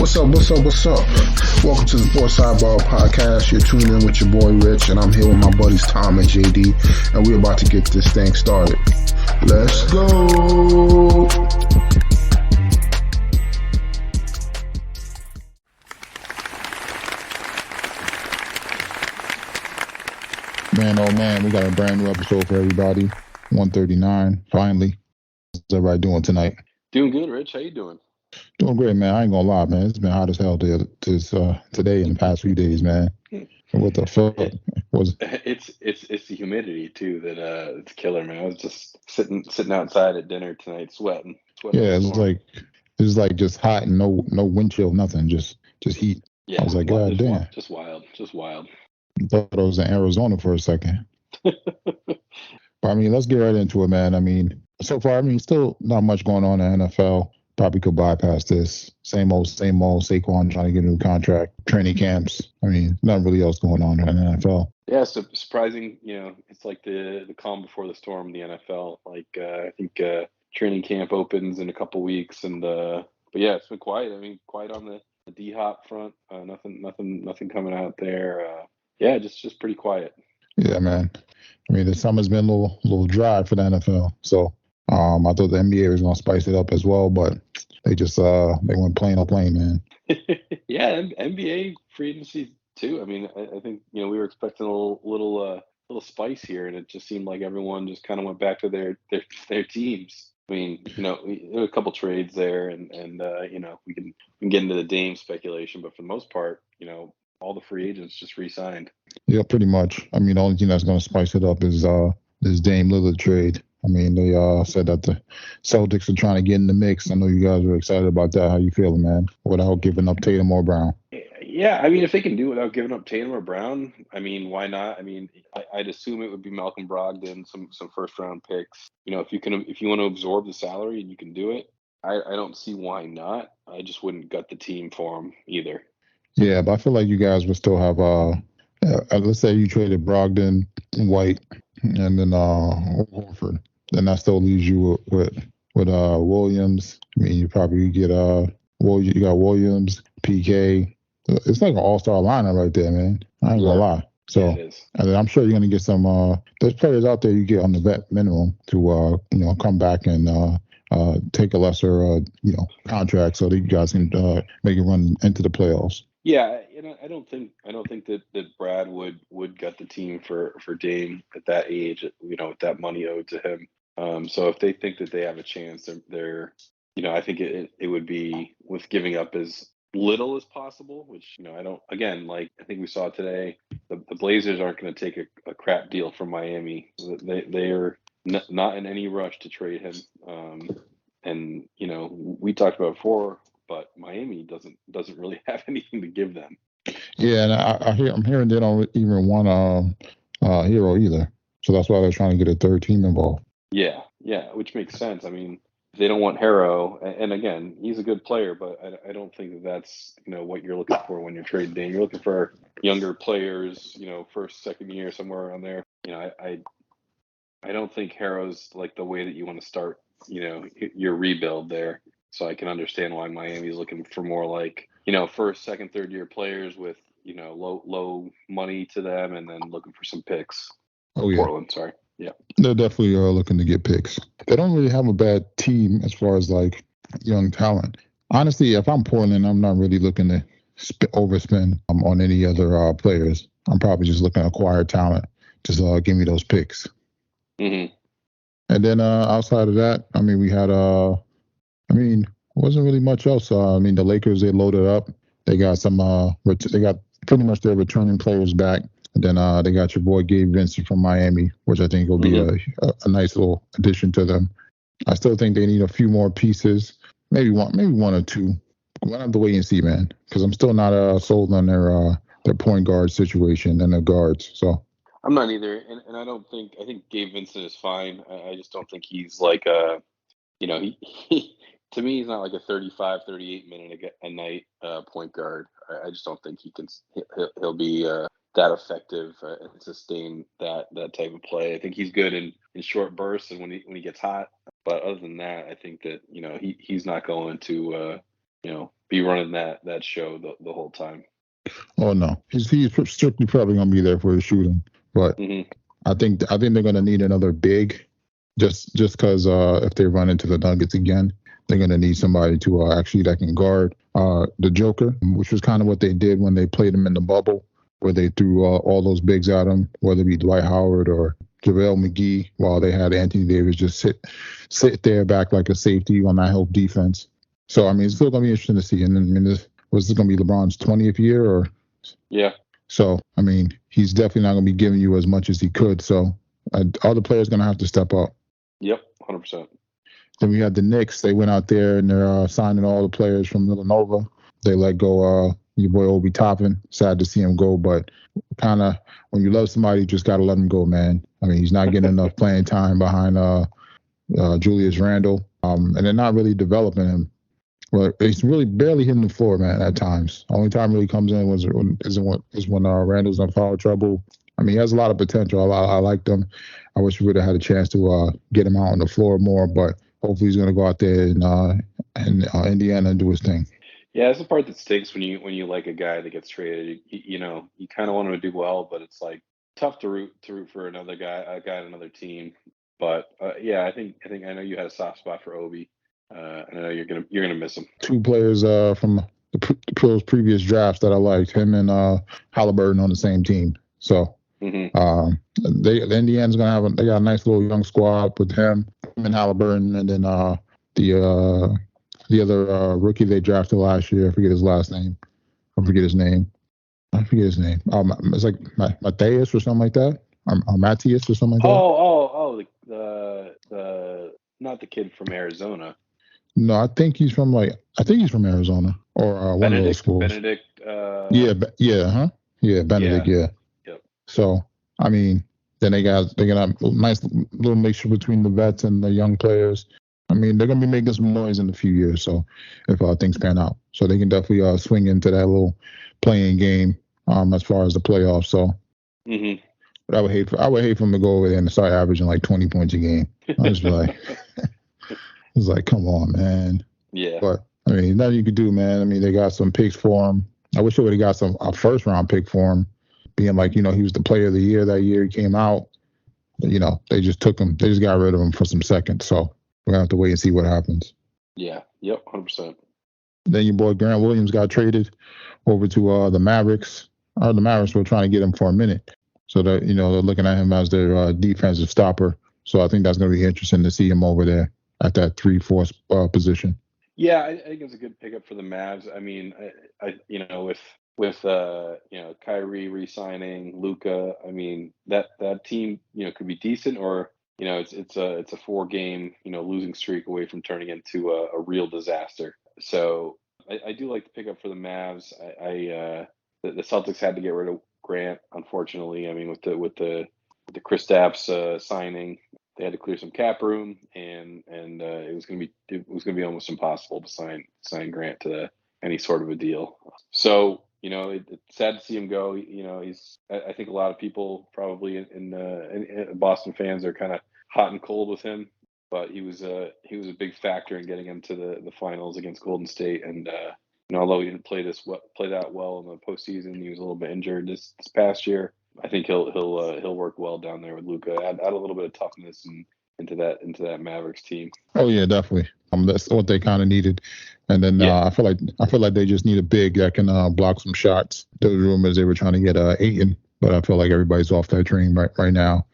What's up? What's up? What's up? Welcome to the Sports Sidebar Podcast. You're tuned in with your boy Rich, and I'm here with my buddies Tom and JD, and we're about to get this thing started. Let's go! Man, oh man, we got a brand new episode for everybody. 139, finally. How's everybody doing tonight? Doing good, Rich. How you doing? Doing great, man. I ain't gonna lie, man. It's been hot as hell today in the past few days, man. What the fuck was? It's the humidity too that it's killer, man. I was just sitting outside at dinner tonight, sweating. Yeah, it's like just hot and no wind chill, nothing, just heat. Yeah, I was like, God damn. just wild. I thought I was in Arizona for a second. But I mean, let's get right into it, man. I mean, so far, still not much going on in the NFL. Probably could bypass this. Same old. Saquon trying to get a new contract. Training camps. I mean, nothing really else going on in the NFL. Yeah, so surprising. It's like the calm before the storm in the NFL. Like I think training camp opens in a couple weeks, and but yeah, it's been quiet. I mean, quiet on the D-Hop front. Nothing coming out there. Yeah, just pretty quiet. Yeah, man. I mean, the summer's been a little dry for the NFL. So I thought the NBA was gonna spice it up as well, but they just they went plain old plain, man. Yeah, NBA free agency too. I mean, I think we were expecting a little spice here, and it just seemed like everyone just kind of went back to their teams. I mean, there were a couple trades there, and we can get into the Dame speculation, but for the most part, all the free agents just re-signed. Yeah, pretty much. I mean, the only thing that's going to spice it up is this Dame Lillard trade. I mean, they said that the Celtics are trying to get in the mix. I know you guys are excited about that. How you feeling, man? Without giving up Tatum or Brown? Yeah, I mean, if they can do it without giving up Tatum or Brown, I mean, why not? I mean, I'd assume it would be Malcolm Brogdon, some first round picks. If you want to absorb the salary and you can do it, I don't see why not. I just wouldn't gut the team for him either. Yeah, but I feel like you guys would still have let's say you traded Brogdon, White, and then Horford. Then that still leaves you with Williams. I mean, you probably get you got Williams, PK. It's like an all-star lineup right there, man. I ain't gonna lie. So, yeah, and then I'm sure you're gonna get some. There's players out there you get on the vet minimum to come back and take a lesser contract so that you guys can make it run into the playoffs. Yeah, I don't think that Brad would gut the team for Dame at that age, with that money owed to him. So if they think that they have a chance, they're I think it would be with giving up as little as possible, which I don't. Again, like I think we saw today, the Blazers aren't going to take a crap deal from Miami. They are not in any rush to trade him. And we talked about it before, but Miami doesn't really have anything to give them. Yeah, and I'm hearing they don't even want Hero either. So that's why they're trying to get a third team involved. Yeah, which makes sense. I mean, they don't want Hero, and again, he's a good player, but I don't think that's what you're looking for when you're trading Dame. You're looking for younger players, first, second year, somewhere around there. I don't think Hero's like the way that you want to start, your rebuild there. So I can understand why Miami's looking for more like, first, second, third year players with, low money to them, and then looking for some picks. Oh yeah, Portland, sorry. Yeah, they're definitely looking to get picks. They don't really have a bad team as far as like young talent. Honestly, if I'm Portland, I'm not really looking to overspend on any other players. I'm probably just looking to acquire talent. Just give me those picks. Mm-hmm. And then outside of that, I mean, we had wasn't really much else. The Lakers, they loaded up. They got they got pretty much their returning players back. And then they got your boy Gabe Vincent from Miami, which I think will be a nice little addition to them. I still think they need a few more pieces, maybe one or two. We'll have to wait and see, man, because I'm still not sold on their point guard situation and their guards. So I'm not either, and I think Gabe Vincent is fine. I just don't think he's like he to me, he's not like a 35, 38 minute a night point guard. I just don't think he'll be that effective and sustain that type of play. I think he's good in short bursts and when he gets hot. But other than that, I think that he's not going to be running that show the whole time. Oh no, he's strictly probably gonna be there for his shooting, but I think they're gonna need another big, just because if they run into the Nuggets again, they're gonna need somebody to actually that can guard the Joker, which was kind of what they did when they played him in the bubble, where they threw all those bigs at him, whether it be Dwight Howard or JaVale McGee, while they had Anthony Davis just sit there back like a safety on that help defense. So I mean, it's still gonna be interesting to see. And I mean, was this gonna be LeBron's 20th year or? Yeah. So I mean, he's definitely not gonna be giving you as much as he could. So all the players gonna have to step up. Yep, 100%. Then we had the Knicks. They went out there and they're signing all the players from Villanova. They let go your boy Obi Toppin. Sad to see him go, but kind of when you love somebody, you just gotta let him go, man. I mean, he's not getting enough playing time behind Julius Randle, and they're not really developing him. Well, he's really barely hitting the floor, man, at times. Only time really comes in is when Randall's in foul trouble. I mean, he has a lot of potential. I liked him. I wish we would have had a chance to get him out on the floor more, but hopefully he's going to go out there in Indiana and do his thing. Yeah, that's the part that stinks when you like a guy that gets traded. You kind of want him to do well, but it's like tough to root for a guy on another team. But yeah, I think I know you had a soft spot for Obi. And I know you're gonna miss him. Two players from the previous drafts that I liked, him and Halliburton on the same team. So the Indiana's gonna they got a nice little young squad with him and Halliburton, and then the other rookie they drafted last year. I forget his name. It's like Matthias or something like that. Or Matthias or something like that. The not the kid from Arizona. No, I think he's from Arizona or one of those schools. Benedict. Benedict. Yeah. Yep. So I mean, then they got a nice little mixture between the vets and the young players. I mean, they're gonna be making some noise in a few years. So if things pan out, so they can definitely swing into that little playing game as far as the playoffs. So. But I would hate for him to go over there and start averaging like 20 points a game. I was like. It's like, come on, man. Yeah. But, I mean, nothing you could do, man. I mean, they got some picks for him. I wish they would have got a first-round pick for him, being like, he was the player of the year that year he came out. They just took him. They just got rid of him for some seconds. So we're going to have to wait and see what happens. Yeah. Yep, 100%. Then your boy Grant Williams got traded over to the Mavericks. The Mavericks were trying to get him for a minute. So, they're looking at him as their defensive stopper. So I think that's going to be interesting to see him over there at that 3-4 position. Yeah, I think it's a good pickup for the Mavs. I mean, with Kyrie re-signing, Luka, I mean that team could be decent, or it's a 4-game losing streak away from turning into a real disaster. So I do like the pickup for the Mavs. The Celtics had to get rid of Grant, unfortunately. I mean, with the Kristaps signing. They had to clear some cap room, and it was going to be almost impossible to sign Grant to any sort of a deal. So it's sad to see him go. I think a lot of people probably in Boston fans are kind of hot and cold with him, but he was a big factor in getting him to the finals against Golden State. And although he didn't play that well in the postseason, he was a little bit injured this past year. I think he'll work well down there with Luka. Add a little bit of toughness into that Mavericks team. Oh yeah, definitely. That's what they kind of needed. And then I feel like they just need a big that can block some shots. There were rumors they were trying to get Ayton, but I feel like everybody's off that train right now.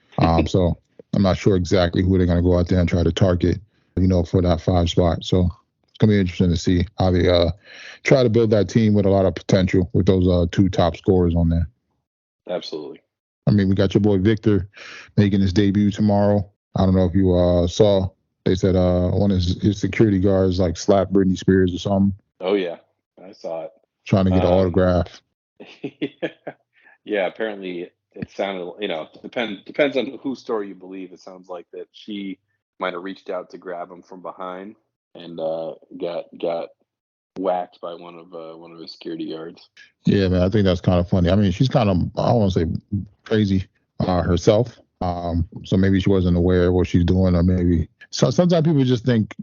So I'm not sure exactly who they're going to go out there and try to target, for that 5 spot. So it's going to be interesting to see how they try to build that team with a lot of potential with those 2 top scorers on there. Absolutely. I mean, we got your boy Victor making his debut tomorrow. I don't know if you saw. They said one of his security guards like slapped Britney Spears or something. Oh yeah, I saw it. Trying to get an autograph. Yeah, apparently it sounded. Depends on whose story you believe. It sounds like that she might have reached out to grab him from behind and got whacked by one of his security guards. Yeah, man, I think that's kind of funny. I mean, she's kind of, I don't want to say crazy herself. So maybe she wasn't aware of what she's doing, or maybe. So sometimes people just think,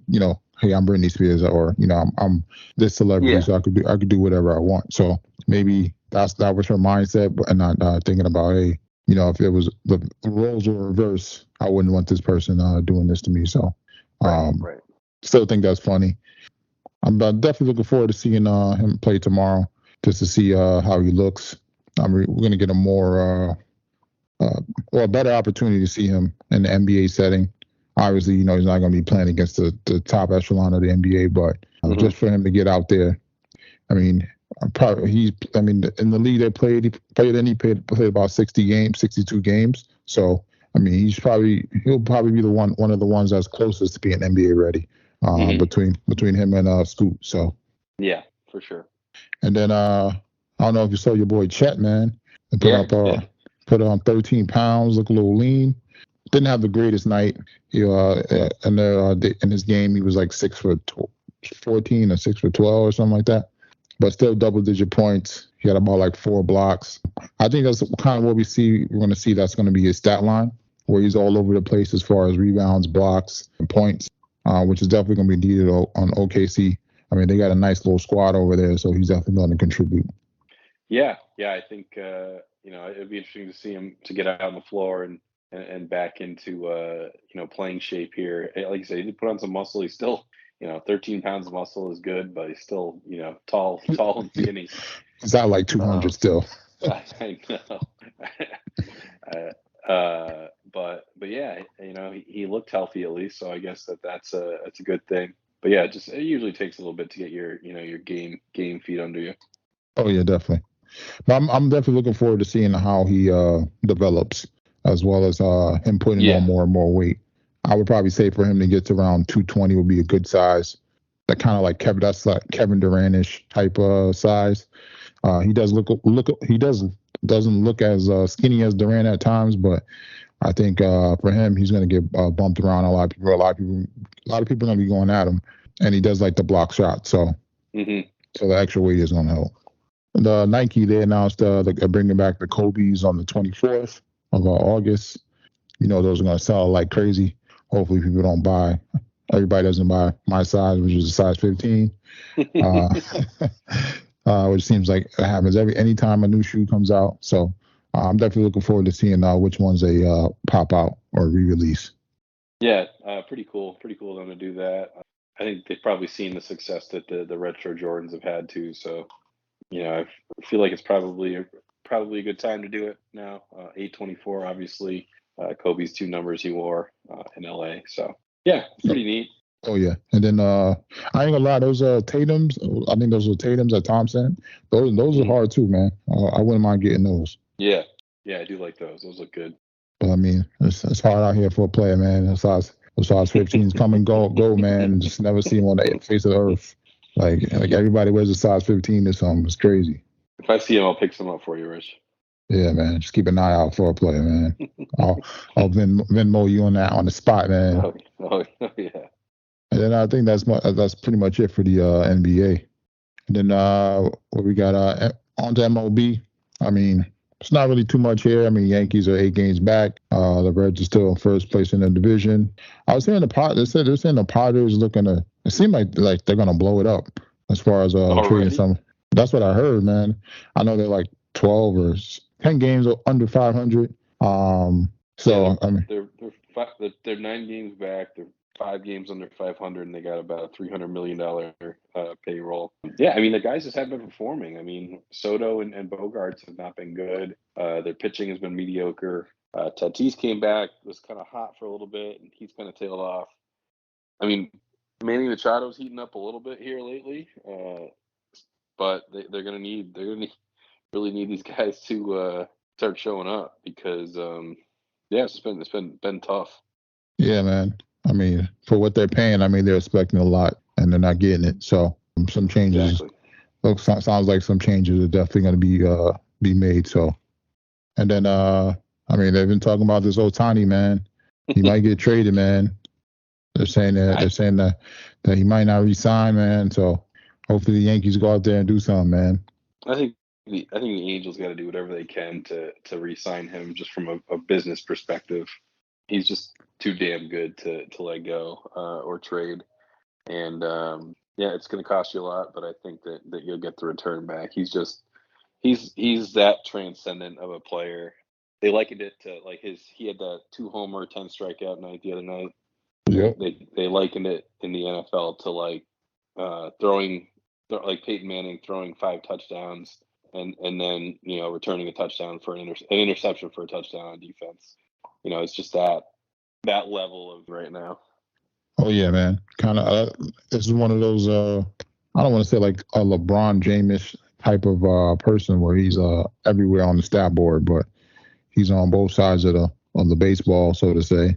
hey, I'm Britney Spears, or I'm this celebrity, Yeah. so I could do whatever I want. So maybe that was her mindset, but not thinking about, hey, if it was the roles were reversed, I wouldn't want this person doing this to me. So, Right. still think that's funny. I'm definitely looking forward to seeing him play tomorrow, just to see how he looks. We're gonna get a more or a better opportunity to see him in the NBA setting. Obviously, he's not going to be playing against the top echelon of the NBA, but just for him to get out there, I mean, in the league they played, he played about 60 games, 62 games. So, I mean, he'll probably be one of the ones that's closest to being NBA ready, between him and Scoot. So, yeah, for sure. and then I don't know if you saw your boy Chet, man. They put on 13 pounds, look a little lean. Didn't have the greatest night. In his game, he was like 6 for 14 or 6 for 12 or something like that. But still double-digit points. He had about like 4 blocks. I think that's kind of what we're going to see. That's going to be his stat line, where he's all over the place as far as rebounds, blocks, and points, which is definitely going to be needed on OKC. I mean, they got a nice little squad over there, so he's definitely going to contribute. Yeah, I think it'd be interesting to see him to get out on the floor and back into playing shape here. Like you said, he did put on some muscle. He's still 13 pounds of muscle is good, but he's still tall and skinny. He's out like 200 still. I know. But yeah, he looked healthy at least, so I guess that's a good thing. But yeah, it usually takes a little bit to get your game feet under you. Oh yeah, definitely. But I'm definitely looking forward to seeing how he develops, as well as him putting on more and more weight. I would probably say for him to get to around 220 would be a good size. That kind of like that's like Kevin Durant-ish type size. He does doesn't look as skinny as Durant at times, but I think for him he's going to get bumped around a lot of people. A lot of people are going to be going at him, and he does like the block shot. So so the extra weight is going to help. The Nike, they announced they're bringing back the Kobe's on the 24th of August. Those are going to sell like crazy. Hopefully people don't buy. Everybody doesn't buy my size, which is a size 15. Which seems like it happens anytime a new shoe comes out. So I'm definitely looking forward to seeing which ones they pop out or re-release. Yeah, pretty cool. Pretty cool of them to do that. I think they've probably seen the success that the retro Jordans have had too. So I feel like it's probably a good time to do it now. 824, obviously, Kobe's 2 numbers he wore in LA. So yeah, pretty neat. Oh yeah, and then I ain't gonna lie, those Tatum's. I think those are Tatum's at Thompson. Those are hard too, man. I wouldn't mind getting those. Yeah, I do like those. Those look good. But I mean, it's hard out here for a player, man. Those size 15s come and go, man. Just never see them on the face of the earth. Like everybody wears a size 15 or something. It's crazy. If I see him, I'll pick some up for you, Rich. Yeah, man. Just keep an eye out for a player, man. I'll Venmo you on the spot, man. Oh yeah. And then I think that's pretty much it for the NBA. And then what we got on to MLB. I mean, it's not really too much here. I mean, Yankees are 8 games back. The Reds are still in first place in the division. I was hearing they're saying the Padres looking to. It seemed like they're gonna blow it up as far as trading some. That's what I heard, man. I know they're like 12 or 10 games under 500. So yeah, I mean, they're 9 games back. They're 5 games under 500, and they got about a $300 million payroll. Yeah, I mean the guys just haven't been performing. I mean Soto and Bogarts have not been good. Their pitching has been mediocre. Tatis came back, was kind of hot for a little bit, and he's kind of tailed off. I mean Manny Machado's heating up a little bit here lately, but they're gonna really need these guys to start showing up because it's been tough. Yeah, man. I mean, for what they're paying, I mean they're expecting a lot and they're not getting it. So some changes. Exactly. Sounds like some changes are definitely going to be made. So, and then I mean they've been talking about this Ohtani, man. He might get traded, man. They're saying that he might not resign, man. So hopefully the Yankees go out there and do something, man. I think the Angels got to do whatever they can to re-sign him, just from a business perspective. He's just too damn good to let go or trade. And yeah, it's going to cost you a lot, but I think that you'll get the return back. He's that transcendent of a player. They likened it to like he had that 2-homer, 10 strikeout night the other night. Yep. They likened it in the NFL to like throwing like Peyton Manning throwing 5 touchdowns and then returning a touchdown for an interception for a touchdown on defense. It's just that level of right now. Oh yeah, man. Kind of. This is one of those. I don't want to say like a LeBron James type of person where he's everywhere on the stat board, but he's on both sides of the baseball, so to say,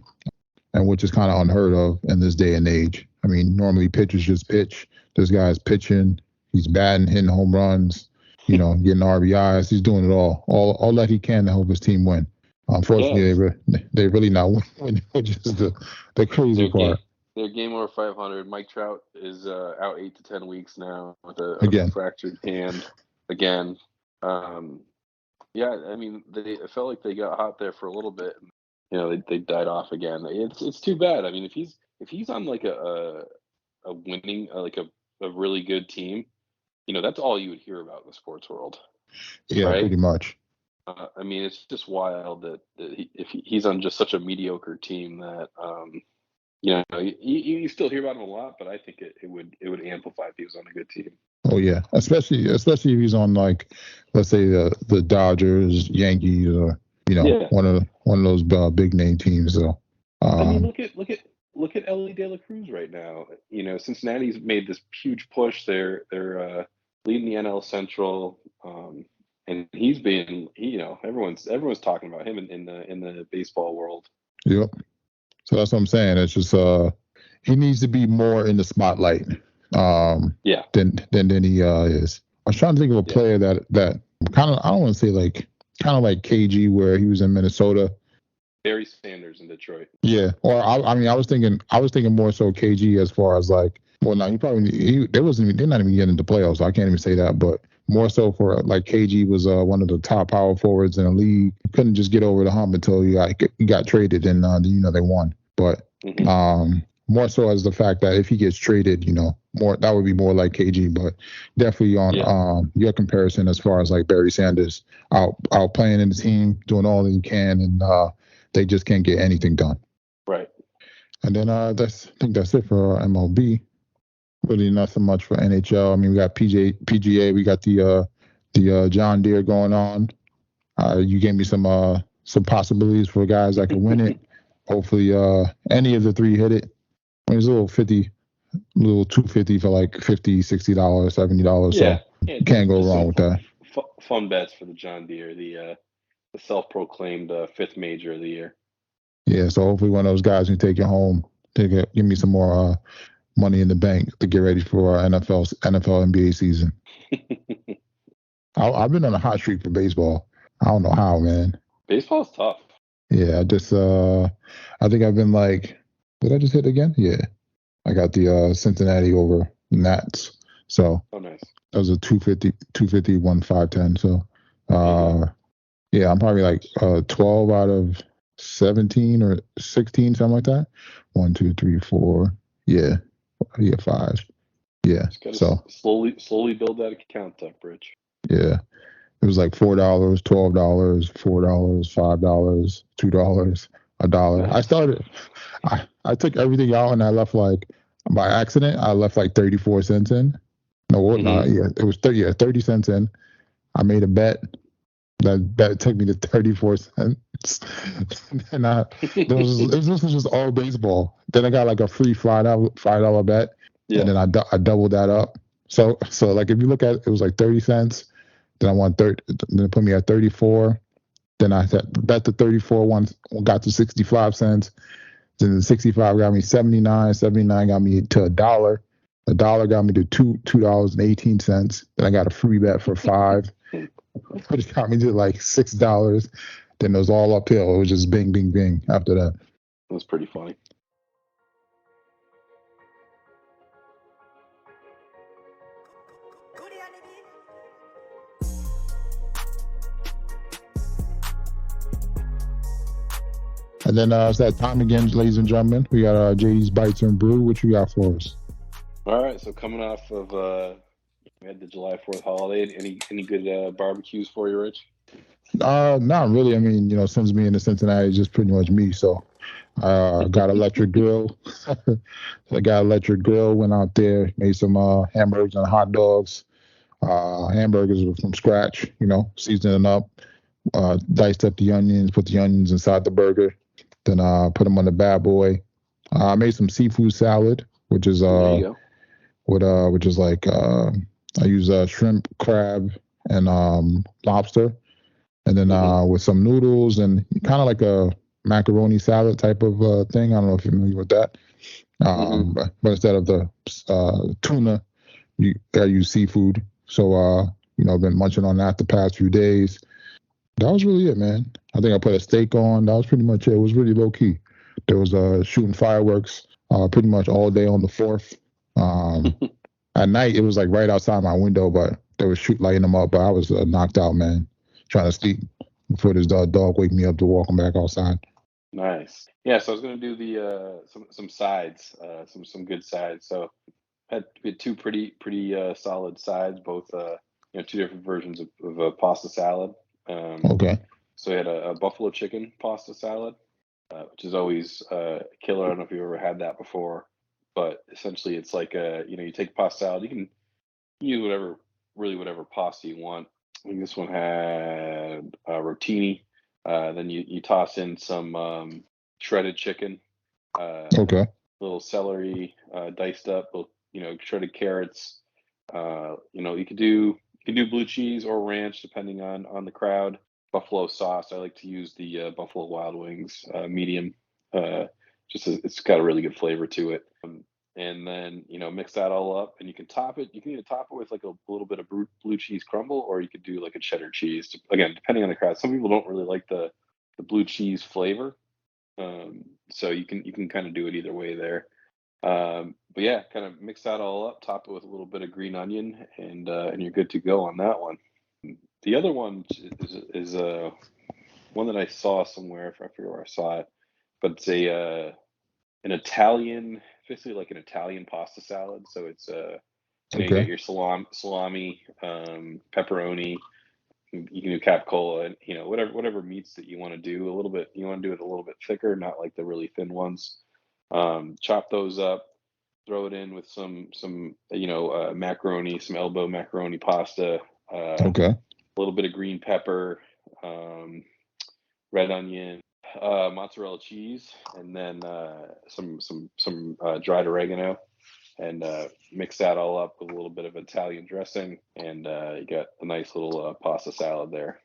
and which is kind of unheard of in this day and age. I mean, normally pitchers just pitch. This guy's pitching. He's batting, hitting home runs. Getting RBIs. He's doing it all that he can to help his team win. Unfortunately, they're really not winning, which is the crazy part. They're game over 500. Mike Trout is out 8 to 10 weeks now with a fractured hand again. Yeah, I mean, it felt like they got hot there for a little bit. They died off again. It's too bad. I mean, if he's on like a winning like a really good team, that's all you would hear about in the sports world. Yeah, right? Pretty much. I mean, it's just wild that if he's on just such a mediocre team that you still hear about him a lot, but I think it would amplify if he was on a good team. Oh yeah, especially if he's on like, let's say the Dodgers, Yankees, or one of those big name teams. So I mean, look at Ellie De La Cruz right now. Cincinnati's made this huge push. They're leading the NL Central, and he's been everyone's talking about him in the baseball world. Yep. So that's what I'm saying. It's just he needs to be more in the spotlight. Than he is. I was trying to think of a player that kind of, I don't want to say like kind of like KG where he was in Minnesota. Barry Sanders in Detroit. Yeah, or I was thinking more so KG as far as like, well, no, they're not even getting into playoffs, so I can't even say that, but more so for like KG was one of the top power forwards in the league. Couldn't just get over the hump until he got traded and they won. But more so as the fact that if he gets traded, more that would be more like KG, but definitely on your comparison as far as like Barry Sanders out playing in the team, doing all that he can, and they just can't get anything done. Right. And then I think that's it for MLB. Really not so much for NHL. I mean, we got PGA, we got the John Deere going on. You gave me some possibilities for guys that can win it. Hopefully, any of the three hit it. I mean, it's a little $250 for like $50, $60, $70. So you can't go wrong with that. Fun bets for the John Deere, the self-proclaimed fifth major of the year. Yeah, so hopefully one of those guys can take it home. Give me some more money in the bank to get ready for our NFL NBA season. I've been on a hot streak for baseball. I don't know how, man. Baseball's tough. Yeah, I think I've been like, did I just hit again? Yeah. I got the Cincinnati over Nats. So nice. That was a 250, 1 510. So yeah, I'm probably like 12 out of 17 or 16, something like that. 1, 2, 3, 4. Yeah, 5. Yeah. So slowly build that account up, Rich. Yeah. It was like $4, $12, $4, $5, $2, $1. I took everything out and I left like, by accident, I left like 34 cents in. No, not. Yeah, it was 30 cents in. I made a bet. That bet took me to 34 cents. And this was just all baseball. Then I got like a free $5 bet. Yeah. And then I doubled that up. So like if you look at it, it was like 30 cents. Then I won 30. Then it put me at 34. Then I bet the 34 one got to 65 cents. Then the 65 got me 79. 79 got me to $1. $1 got me to $2.18. Then I got a free bet for $5, which got me to like $6. Then it was all uphill. It was just bing, bing, bing after that. It was pretty funny. And then it's that time again, ladies and gentlemen. We got JD's Bites and Brew. What you got for us? All right, so coming off of we had the July 4th holiday. Any good barbecues for you, Rich? Not really. I mean, since being in Cincinnati, it's just pretty much me. So, got electric grill. I got electric grill. Went out there, made some hamburgers and hot dogs. Hamburgers were from scratch. Seasoning up. Diced up the onions. Put the onions inside the burger. Then put them on the bad boy. I made some seafood salad, which is There you go. which is like I use shrimp, crab, and lobster, and then with some noodles and kind of like a macaroni salad type of thing. I don't know if you're familiar with that. But instead of the tuna, I use seafood. So I've been munching on that the past few days. That was really it, man. I think I put a steak on. That was pretty much it. It was really low key. There was shooting fireworks pretty much all day on the 4th. At night, it was like right outside my window, but they were lighting them up. But I was knocked out, man, trying to sleep before this dog wake me up to walk him back outside. Nice. Yeah, so I was gonna do the some sides, some good sides. So had two pretty solid sides, both two different versions of a pasta salad. Okay. So we had a buffalo chicken pasta salad, which is always killer. I don't know if you've ever had that before, but essentially it's like you take pasta salad, you can use whatever pasta you want. I think this one had rotini. Then you toss in some shredded chicken, Okay. little celery diced up, little, shredded carrots. You could do blue cheese or ranch depending on the crowd. Buffalo sauce. I like to use the Buffalo Wild Wings medium. It's got a really good flavor to it. And then mix that all up, and you can top it. You can either top it with like a little bit of blue cheese crumble, or you could do like a cheddar cheese. Again, depending on the crowd. Some people don't really like the blue cheese flavor, so you can kind of do it either way there. But yeah, kind of mix that all up, top it with a little bit of green onion, and you're good to go on that one. The other one is one that I saw somewhere. I forget where I saw it, but it's an Italian, basically like an Italian pasta salad. So it's you get Okay. your salami, pepperoni. You can do capicola, and whatever meats that you want to do. A little bit, you want to do it a little bit thicker, not like the really thin ones. Chop those up, throw it in with some macaroni, some elbow macaroni pasta, Okay. a little bit of green pepper, red onion, mozzarella cheese, and then some dried oregano, and mix that all up with a little bit of Italian dressing, and you got a nice little pasta salad there.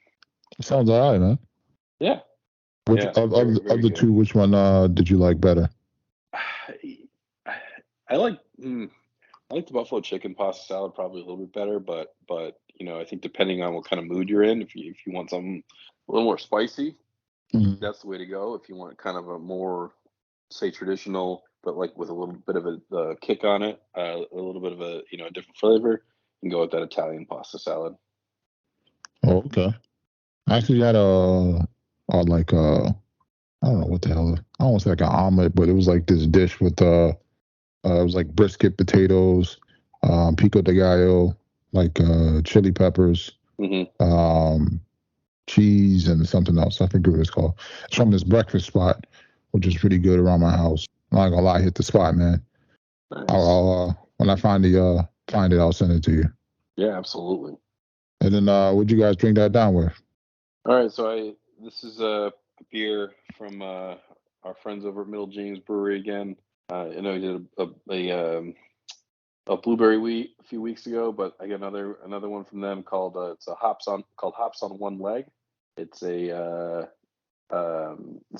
Sounds all right, man. Yeah, Which yeah, of very the good. two, which one did you like better? I like I like the buffalo chicken pasta salad probably a little bit better, but I think depending on what kind of mood you're in, if you want something a little more spicy, Mhm. that's the way to go. If you want kind of a more, say, traditional, but like with a little bit of a kick on it, a little bit of a different flavor, you can go with that Italian pasta salad. Oh, okay. I actually had like I don't know what the hell. I don't want to say like an omelet, but it was like this dish with it was like brisket potatoes, pico de gallo, like chili peppers, Hmm. um, cheese, and something else. I forget what it's called. It's from this breakfast spot, which is pretty good around my house. I'm not gonna lie, hit the spot, man. Nice. When I find it, I'll send it to you. Yeah, absolutely. And then would you guys drink that down with? All right, so this is a beer from our friends over at Middle James Brewery again. I know we did a blueberry wheat a few weeks ago, but I got another one from them called Hops on One Leg. It's it's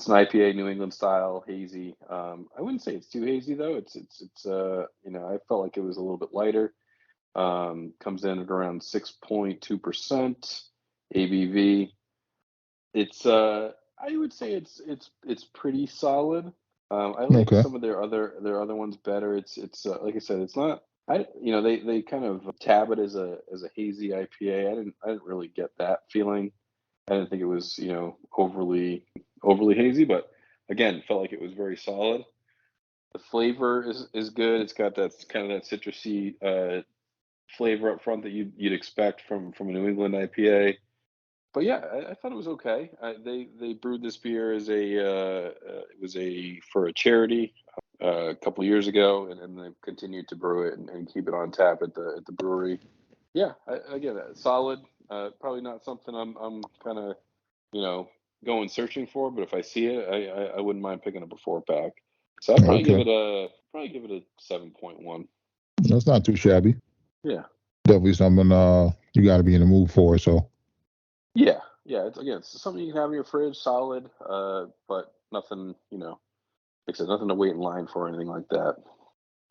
an IPA, New England style, hazy. I wouldn't say it's too hazy though. It's I felt like it was a little bit lighter. Comes in at around 6.2% ABV. It's I would say it's pretty solid. I like Okay. some of their other ones better. It's like I said, it's not. They kind of tab it as a hazy IPA. I didn't really get that feeling. I didn't think it was overly hazy, but again, felt like it was very solid. The flavor is good. It's got that kind of that citrusy flavor up front that you'd expect from a New England IPA. But yeah, I thought it was okay. They brewed this beer as it was a for a charity a couple of years ago, and they've continued to brew it and keep it on tap at the brewery. Yeah, again, solid. Probably not something I'm kind of going searching for, but if I see it, I wouldn't mind picking up a 4-pack. So I'd Okay. probably give it a 7.1. That's not too shabby. Yeah. Definitely something you got to be in the mood for. So Yeah. It's something you can have in your fridge, solid, but nothing, like I said, nothing to wait in line for or anything like that.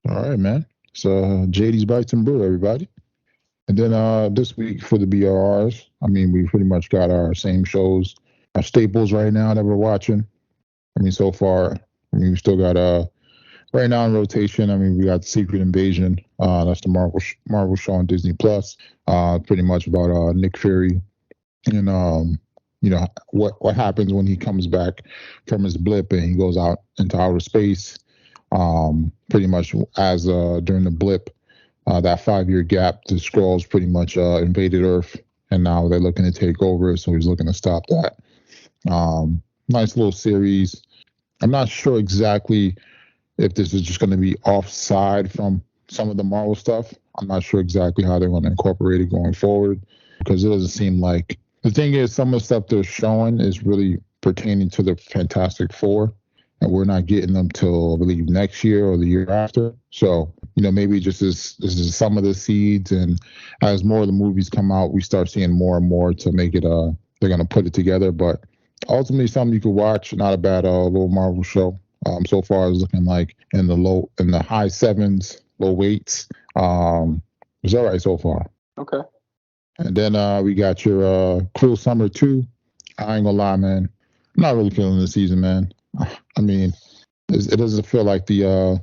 all right, man. So JD's Bites and Brew, everybody. And then this week for the BRRs, I mean, we pretty much got our same shows, our staples right now that we're watching. I mean, so far, we still got right now in rotation. I mean, we got Secret Invasion. That's the Marvel show on Disney Plus. Pretty much about Nick Fury and what happens when he comes back from his blip and he goes out into outer space. Pretty much as during the blip. That 5-year gap, the Skrulls pretty much invaded Earth, and now they're looking to take over. So he's looking to stop that. Nice little series. I'm not sure exactly if this is just going to be offside from some of the Marvel stuff. I'm not sure exactly how they're going to incorporate it going forward, because it doesn't seem like, the thing is, some of the stuff they're showing is really pertaining to the Fantastic Four, and we're not getting them till, I believe, next year or the year after. So, maybe just this is some of the seeds, and as more of the movies come out, we start seeing more and more to make it, they're going to put it together. But ultimately, something you could watch, not a bad little Marvel show. So far, it's looking like in the high 7s, low 8s. It's all right so far. Okay. And then we got your Cruel Summer 2. I ain't gonna lie, man. I'm not really feeling the season, man. I mean, it doesn't feel like the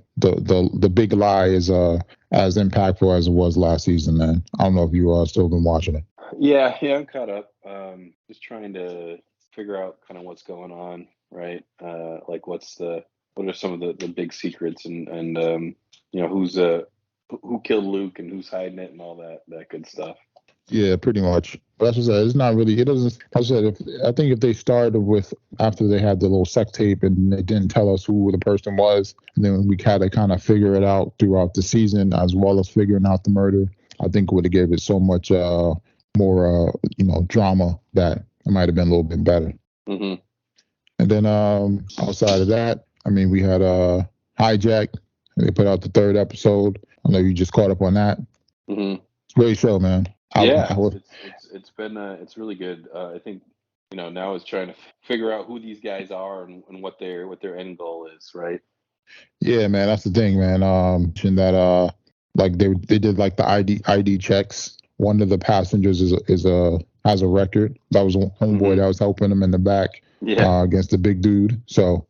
big lie is as impactful as it was last season, man. I don't know if you still been watching it. Yeah, I'm caught up. Just trying to figure out kind of what's going on, right? Like what are some of the big secrets and who killed Luke and who's hiding it and all that good stuff. Yeah, pretty much. But that's what I said. It's not really. It doesn't. I said. I think if they started with after they had the little sex tape and they didn't tell us who the person was, and then we had to kind of figure it out throughout the season, as well as figuring out the murder, I think it would have gave it so much more drama that it might have been a little bit better. Mm-hmm. And then outside of that, I mean, we had Hijack. They put out the 3rd episode. I know you just caught up on that. Mm-hmm. Great show, man. It's been it's really good. I think now it's trying to figure out who these guys are and what their end goal is, right? Yeah, man, that's the thing, man. That like they did like the ID checks. One of the passengers has a record. That was homeboy that was helping him in the back against the big dude. So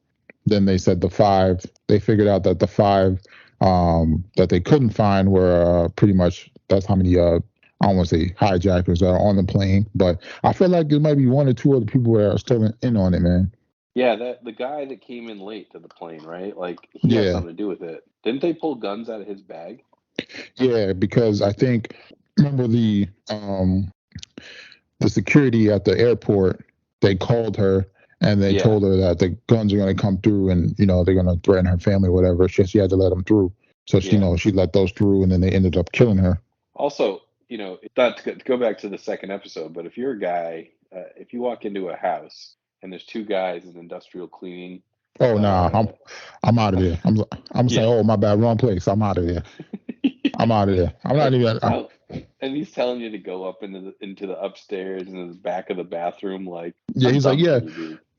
then they said the 5. They figured out that the 5 that they couldn't find were pretty much, that's how many I don't want to say hijackers that are on the plane, but I feel like there might be 1 or 2 other people that are still in on it, man. Yeah, the guy that came in late to the plane, right? Like he had something to do with it. Didn't they pull guns out of his bag? Yeah, because I think, remember the security at the airport, they called her and they told her that the guns are going to come through and they're going to threaten her family or whatever. She had to let them through. So she let those through, and then they ended up killing her. Also, not to go back to the 2nd episode, but if you're a guy, if you walk into a house and there's 2 guys in industrial cleaning. Oh, nah, I'm out of there. I'm saying, oh, my bad, wrong place. I'm out of there. I'm out of there. I'm not even. And he's telling you to go up into the upstairs and the back of the bathroom, like. Yeah, he's like, yeah.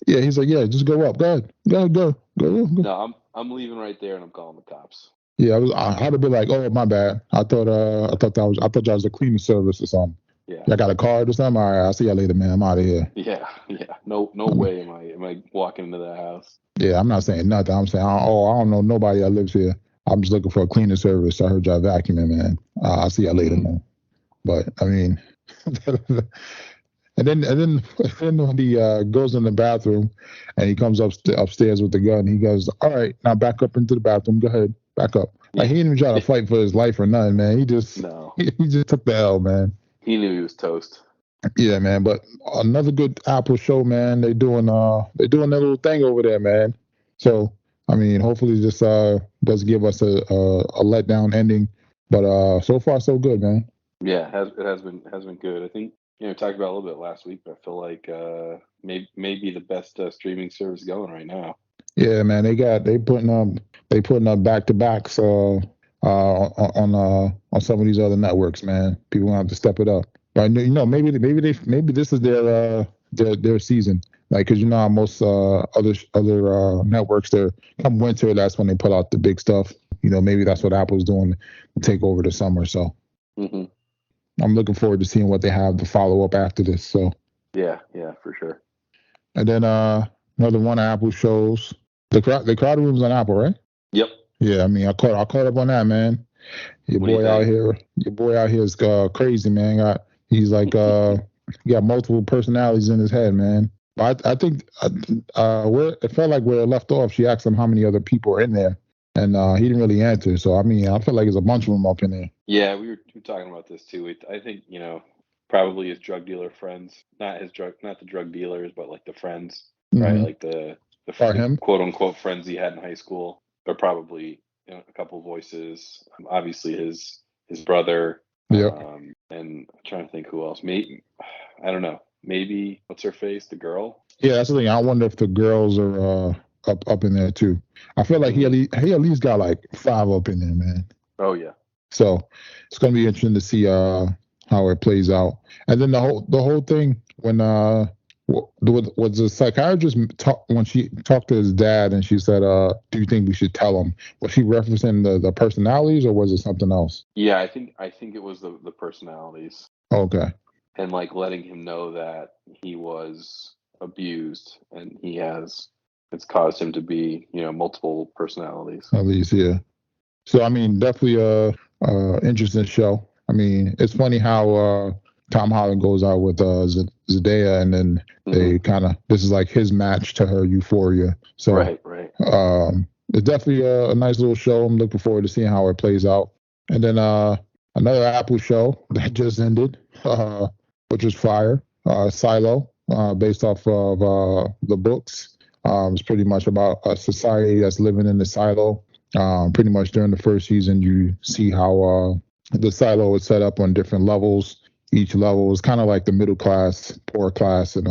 Yeah, he's like, yeah, just go up. Go ahead. Go. No, I'm leaving right there, and I'm calling the cops. Yeah, I had to be like, oh, my bad. I thought y'all was a cleaning service or something. Yeah. I got a card or something. All right, I'll see y'all later, man. I'm out of here. Yeah. No way am I walking into that house. Yeah, I'm not saying nothing. I'm saying, I don't know nobody that lives here. I'm just looking for a cleaning service. I heard y'all vacuuming, man. I'll see y'all later, man. But I mean, then when he goes in the bathroom and he comes upstairs with the gun, he goes, "All right, now back up into the bathroom. Go ahead, back up." Like he didn't even try to fight for his life or nothing, man. He just No. he just took the L, man. He knew he was toast. Yeah, man. But another good Apple show, man. They doing their little thing over there, man. So I mean, hopefully this does give us a letdown ending. But so far so good, man. Yeah, it has been good. I think we talked about it a little bit last week, but I feel like maybe the best streaming service going right now. Yeah, man. They putting up back to backs on some of these other networks, man. People gonna have to step it up. But maybe this is their season. Like, cause how most other networks, they're come winter, that's when they put out the big stuff. Maybe that's what Apple's doing to take over the summer. So I'm looking forward to seeing what they have to follow up after this. So yeah, for sure. And then another one of Apple shows, the crowd room's on Apple, right? Yep. Yeah, I mean, I caught up on that, man. Your boy out here is crazy, man. He's like he got multiple personalities in his head, man. But I think where it felt like where it left off, she asked him how many other people are in there, and he didn't really answer. So I mean, I feel like there's a bunch of them up in there. Yeah, we were talking about this too. I think probably his drug dealer friends, not the drug dealers, but like the friends, right? Like the quote unquote friends he had in high school. They're probably a couple voices. Obviously his brother. Yeah. And I'm trying to think who else. Maybe I don't know. Maybe what's her face? The girl. Yeah, that's the thing. I wonder if the girls are up in there too. I feel like he at least got like 5 up in there, man. Oh yeah. So it's gonna be interesting to see how it plays out. And then the whole thing when was the psychiatrist when she talked to his dad and she said, "Do you think we should tell him?" Was she referencing the personalities or was it something else? Yeah, I think it was the personalities. Okay. And like letting him know that he was abused and it's caused him to be multiple personalities. At least, yeah. So I mean, definitely a interesting show. I mean, it's funny how Tom Holland goes out with Zendaya, and then they this is like his match to her Euphoria. So right. It's definitely a nice little show. I'm looking forward to seeing how it plays out. And then another Apple show that just ended, which was fire, Silo, based off of the books. It's pretty much about a society that's living in the silo. Pretty much during the first season, you see how the silo is set up on different levels. Each level is kind of like the middle class, poor class, and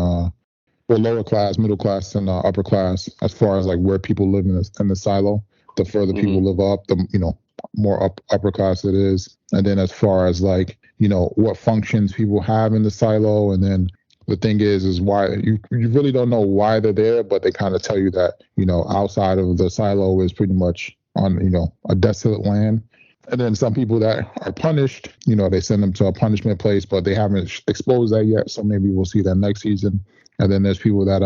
lower class, middle class, and upper class. As far as like where people live in the silo, the further people live up, the more upper class it is. And then as far as like what functions people have in the silo, and then the thing is why you really don't know why they're there, but they kind of tell you that outside of the silo is pretty much on a desolate land. And then some people that are punished, they send them to a punishment place, but they haven't exposed that yet. So maybe we'll see that next season. And then there's people that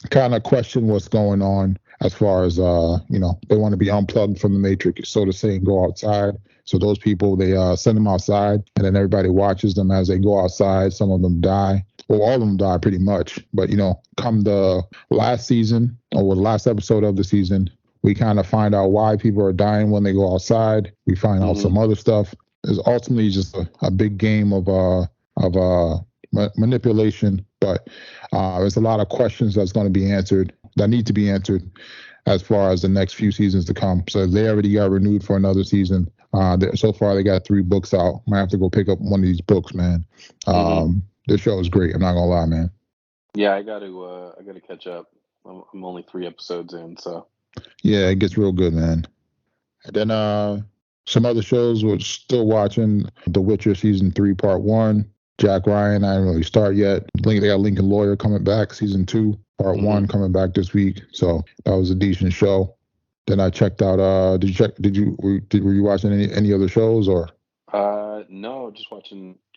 kind of question what's going on as far as, they want to be unplugged from the matrix, so to say, and go outside. So those people, they send them outside, and then everybody watches them as they go outside. Some of them die. Well, all of them die pretty much. But, come the last season or the last episode of the season, we kind of find out why people are dying when they go outside. We find out some other stuff. It's ultimately just a big game of manipulation, but there's a lot of questions that's going to be answered, that need to be answered as far as the next few seasons to come. So they already got renewed for another season. So far, they got 3 books out. Might have to go pick up one of these books, man. This show is great. I'm not gonna lie, man. Yeah, I got to catch up. I'm only 3 episodes in, so. Yeah, it gets real good, man. And then some other shows we're still watching. The Witcher season 3, part 1. Jack Ryan, I didn't really start yet. They got Lincoln Lawyer coming back, season 2, part 1 coming back this week. So that was a decent show. Then I checked out. Were you watching any other shows or? No, just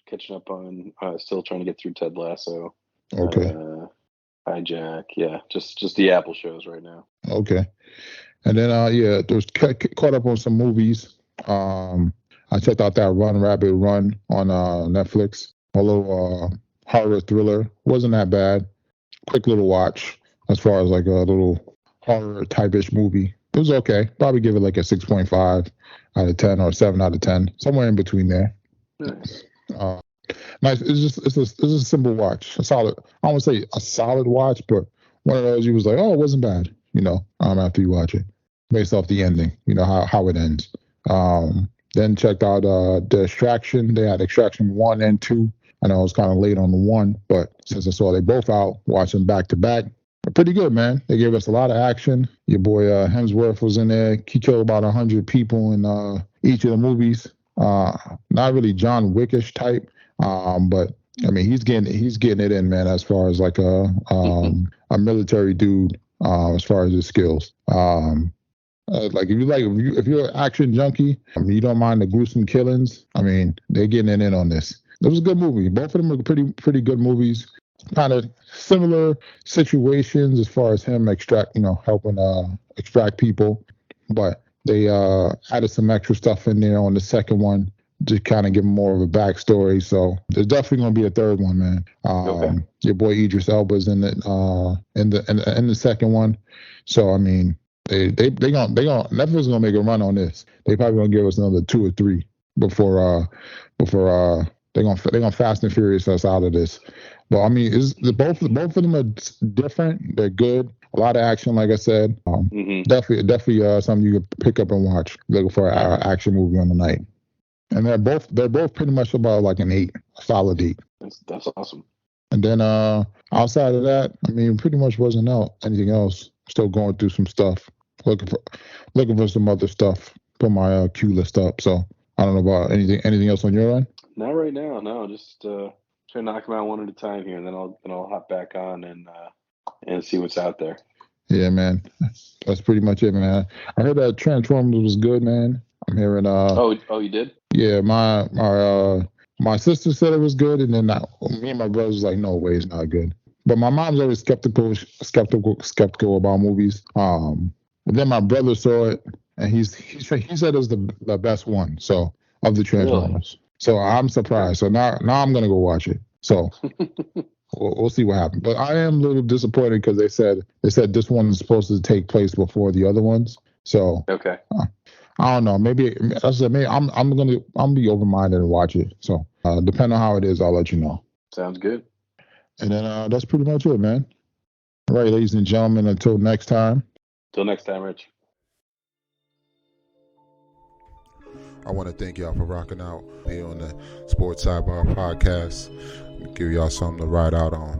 catching up on. Still trying to get through Ted Lasso. Okay. Hijack, yeah, just the Apple shows right now. Okay, and then there's caught up on some movies. I checked out that Run Rabbit Run on Netflix. Although horror thriller. Wasn't that bad. Quick little watch as far as like a little horror type-ish movie. It was okay. Probably give it like a 6.5 out of 10 or 7 out of 10. Somewhere in between there. Nice. Nice. It's a simple watch. A solid. I don't want to say a solid watch, but one of those you was like, oh, it wasn't bad. After you watch it, based off the ending. How it ends. Then checked out the Extraction. They had Extraction 1 and 2. I know I was kind of late on the 1, but since I saw they both out, watch them back to back. They're pretty good, man. They gave us a lot of action. Your boy Hemsworth was in there. He killed about 100 people in each of the movies. Not really John Wickish type, but I mean he's getting it in, man. As far as like a military dude, as far as his skills. Like if you're an action junkie, you don't mind the gruesome killings. I mean, they're getting it in on this. It was a good movie. Both of them were pretty good movies. Kind of similar situations as far as him helping extract people, but they added some extra stuff in there on the second one to kind of give him more of a backstory. So there's definitely going to be a third one, man. Okay. Your boy Idris Elba's in it in the second one. So I mean, they gonna Netflix gonna make a run on this. They probably gonna give us another 2 or 3 before they're gonna Fast and Furious us out of this. But I mean, both of them are different. They're good. A lot of action, like I said. Definitely something you could pick up and watch. Looking for an action movie on the night. And they're both pretty much about like an 8, a solid 8. That's awesome. And then outside of that, I mean, pretty much wasn't out anything else. Still going through some stuff, looking for some other stuff. Put my queue list up. So I don't know about anything else on your end. Not right now. No, just try to knock them out one at a time here, and then I'll hop back on and see what's out there. Yeah, man. That's pretty much it, man. I heard that Transformers was good, man. I'm hearing. Oh, you did? Yeah, my sister said it was good, and then me and my brother was like, no way, it's not good. But my mom's always skeptical about movies. But then my brother saw it, and he said it was the best one. So of the Transformers. Really? So I'm surprised. So now I'm gonna go watch it. So we'll see what happens. But I am a little disappointed because they said this one is supposed to take place before the other ones. So okay. I don't know. Maybe I'm gonna be open-minded and watch it. So depending on how it is, I'll let you know. Sounds good. And then that's pretty much it, man. All right, ladies and gentlemen, until next time. Till next time, Rich. I want to thank y'all for rocking out here on the Sports Sidebar Podcast. Give y'all something to ride out on.